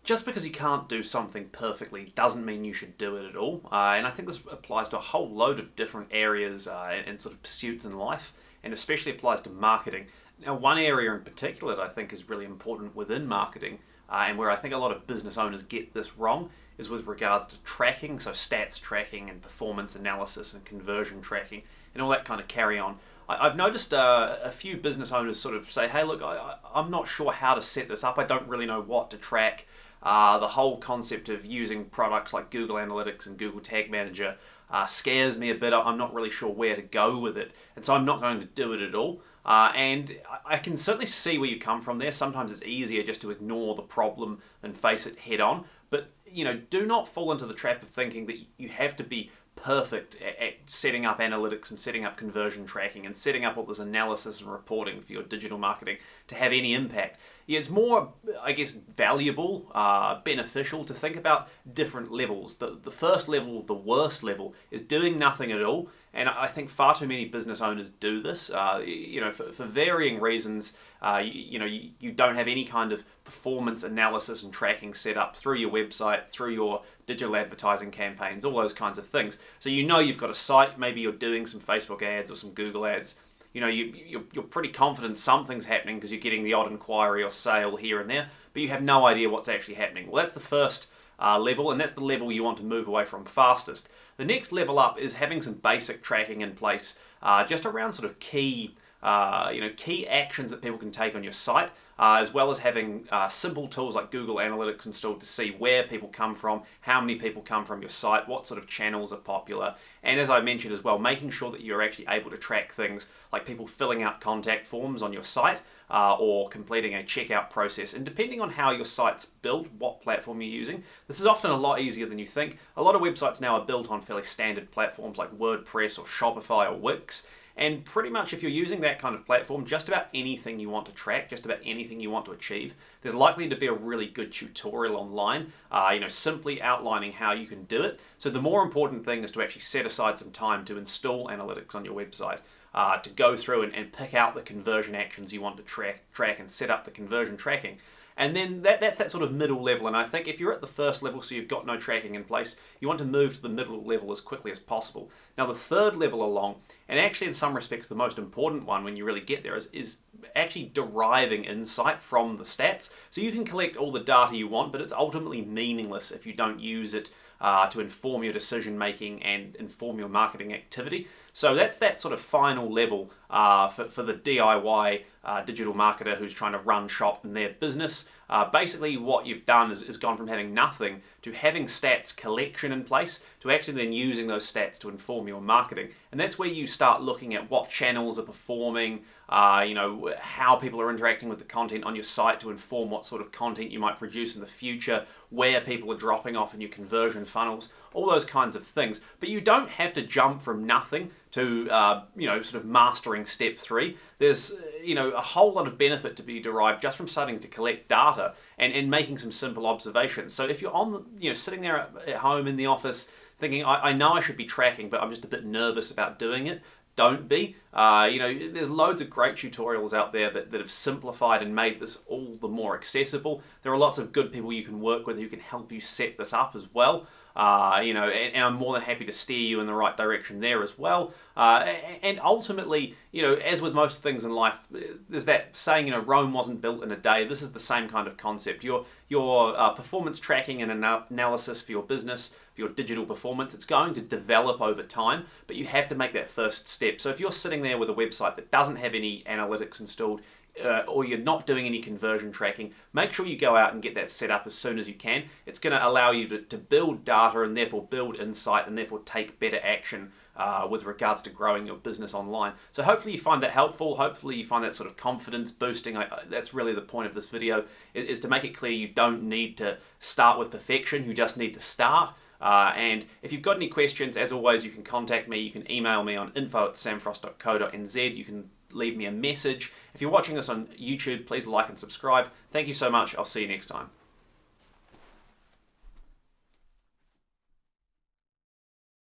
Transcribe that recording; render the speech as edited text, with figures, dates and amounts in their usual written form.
Just because you can't do something perfectly doesn't mean you should do it at all. And I think this applies to a whole load of different areas and sort of pursuits in life, and especially applies to marketing. Now, one area in particular that I think is really important within marketing, and where I think a lot of business owners get this wrong, is with regards to tracking, so stats tracking and performance analysis and conversion tracking and all that kind of carry on. I've noticed a few business owners sort of say, hey, look, I'm not sure how to set this up. I don't really know what to track. The whole concept of using products like Google Analytics and Google Tag Manager scares me a bit. I'm not really sure where to go with it, and so I'm not going to do it at all. And I can certainly see where you come from there. Sometimes it's easier just to ignore the problem than face it head on. But do not fall into the trap of thinking that you have to be perfect at setting up analytics and setting up conversion tracking and setting up all this analysis and reporting for your digital marketing to have any impact. Yeah, it's more, I guess, valuable, beneficial to think about different levels. The first level, the worst level, is doing nothing at all. And I think far too many business owners do this, for varying reasons. You don't have any kind of performance analysis and tracking set up through your website, through your digital advertising campaigns, all those kinds of things. So you've got a site, maybe you're doing some Facebook ads or some Google ads. You're pretty confident something's happening because you're getting the odd inquiry or sale here and there, but you have no idea what's actually happening. Well, that's the first level, and that's the level you want to move away from fastest. The next level up is having some basic tracking in place, just around sort of key actions that people can take on your site, as well as having simple tools like Google Analytics installed to see where people come from, how many people come from your site, what sort of channels are popular, and as I mentioned as well, making sure that you're actually able to track things like people filling out contact forms on your site or completing a checkout process. And depending on how your site's built, what platform you're using, this is often a lot easier than you think. A lot of websites now are built on fairly standard platforms like WordPress or Shopify or Wix. And pretty much if you're using that kind of platform, just about anything you want to track, just about anything you want to achieve, there's likely to be a really good tutorial online, simply outlining how you can do it. So the more important thing is to actually set aside some time to install analytics on your website, to go through and pick out the conversion actions you want to track and set up the conversion tracking. And then that's that sort of middle level, and I think if you're at the first level, so you've got no tracking in place, you want to move to the middle level as quickly as possible. Now the third level along, and actually in some respects the most important one when you really get there, is actually deriving insight from the stats. So you can collect all the data you want, but it's ultimately meaningless if you don't use it to inform your decision making and inform your marketing activity. So that's that sort of final level for the DIY digital marketer who's trying to run shop in their business. Basically what you've done is gone from having nothing to having stats collection in place to actually then using those stats to inform your marketing. And that's where you start looking at what channels are performing, how people are interacting with the content on your site to inform what sort of content you might produce in the future, where people are dropping off in your conversion funnels, all those kinds of things. But you don't have to jump from nothing to sort of mastering step 3. There's a whole lot of benefit to be derived just from starting to collect data and making some simple observations. So if you're sitting there at home in the office thinking, I know I should be tracking, but I'm just a bit nervous about doing it, don't be. There's loads of great tutorials out there that have simplified and made this all the more accessible. There are lots of good people you can work with who can help you set this up as well. And I'm more than happy to steer you in the right direction there as well. And ultimately, as with most things in life, there's that saying, Rome wasn't built in a day. This is the same kind of concept. Your performance tracking and analysis for your business, for your digital performance, it's going to develop over time, but you have to make that first step. So if you're sitting there with a website that doesn't have any analytics installed, or you're not doing any conversion tracking, make sure you go out and get that set up as soon as you can. It's going to allow you to build data and therefore build insight and therefore take better action with regards to growing your business online. So hopefully you find that helpful. Hopefully you find that sort of confidence boosting. That's really the point of this video, is to make it clear you don't need to start with perfection. You just need to start. And if you've got any questions, as always, you can contact me. You can email me on info@samfrost.co.nz. You can leave me a message. If you're watching this on YouTube, please like and subscribe. Thank you so much. I'll see you next time.